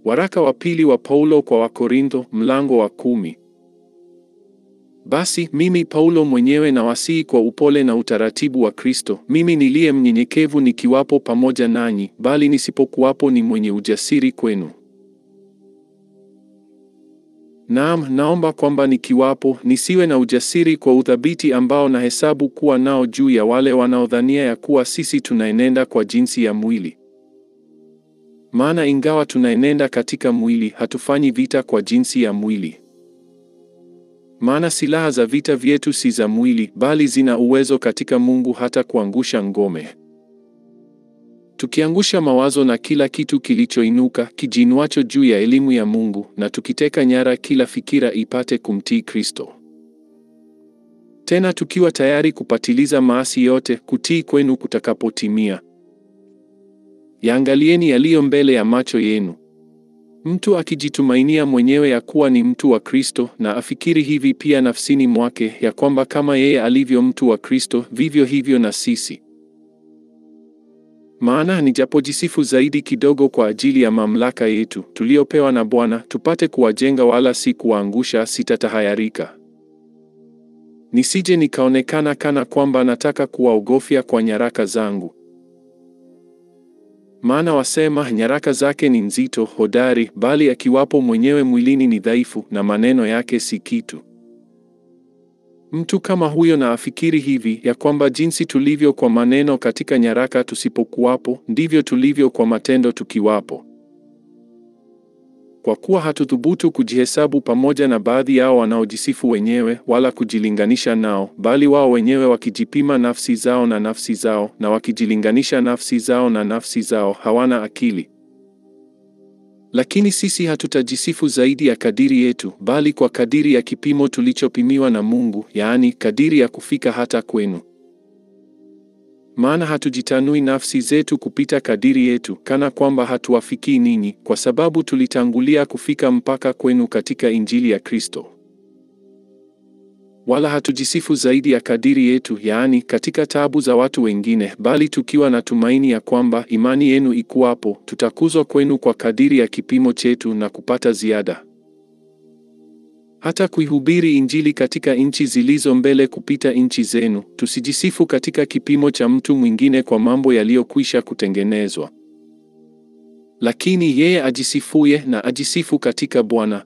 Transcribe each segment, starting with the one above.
Waraka wa pili wa Paulo kwa Wakorintho, mlango wa 10. Basi mimi Paulo mwenyewe nawasihi kwa upole na utaratibu wa Kristo, mimi niliye mnyenyekevu nikiwapo pamoja nanyi, bali nisipokuwapo ni mwenye ujasiri kwenu. Naam, naomba kwamba nikiwapo nisiwe na ujasiri kwa uthabiti ambao nahesabu kuwa nao juu ya wale wanaodhania ya kuwa sisi tunaenenda kwa jinsi ya mwili. Maana ingawa tunaenenda katika mwili, hatufanyi vita kwa jinsi ya mwili. Maana silaha za vita vyetu si za mwili, bali zina uwezo katika Mungu hata kuangusha ngome. Tukiangusha mawazo na kila kitu kilichoinuka kijiinuacho juu ya elimu ya Mungu, na tukiteka nyara kila fikira ipate kumtii Kristo. Tena tukiwa tayari kupatiliza maasi yote, kutii kwenu kutakapotimia. Yaangalieni yaliyo mbele ya macho yenu. Mtu akijitumainia mwenyewe ya kuwa ni mtu wa Kristo, na afikiri hivi pia nafsini mwake, ya kwamba kama yeye alivyo mtu wa Kristo, vivyo hivyo na sisi. Maana nijapojisifu zaidi kidogo kwa ajili ya mamlaka yetu tuliopewa na Bwana, tupate kuwajenga wala si kuwaangusha, sitatahayarika. Nisije nikaonekana kana kwamba nataka kuwaogofya kwa nyaraka zangu. Maana wasema nyaraka zake ni nzito, hodari, bali akiwapo mwenyewe mwilini ni dhaifu, na maneno yake si kitu. Mtu kama huyo na afikiri hivi, ya kwamba jinsi tulivyo kwa maneno katika nyaraka tusipokuwapo, ndivyo tulivyo kwa matendo tukiwapo. Kwa kuwa hatuthubutu kujihesabu pamoja na baadhi yao wanaojisifu wenyewe, wala kujilinganisha nao, bali wao wenyewe wakijipima nafsi zao, na wakijilinganisha nafsi zao na nafsi zao, hawana akili. Lakini sisi hatutajisifu zaidi ya kadiri yetu, bali kwa kadiri ya kipimo tulichopimiwa na Mungu, yaani kadiri ya kufika hata kwenu. Maana hatujitanui nafsi zetu kupita kadiri yetu, kana kwamba hatuwafikii ninyi, kwa sababu tulitangulia kufika mpaka kwenu katika Injili ya Kristo. Wala hatujisifu zaidi ya kadiri yetu, yaani katika taabu za watu wengine, bali tukiwa na tumaini ya kwamba imani yenu ikuwapo, tutakuzwa kwenu kwa kadiri ya kipimo chetu na kupata ziada. Hata kuihubiri Injili katika nchi zilizo mbele kupita nchi zenu, tusijisifu katika kipimo cha mtu mwingine kwa mambo yaliyokwisha kutengenezwa. Lakini yeye ajisifuye na ajisifu katika Bwana.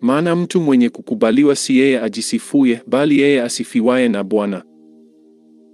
Maana mtu mwenye kukubaliwa si yeye ajisifuye, bali yeye asifiwaye na Bwana.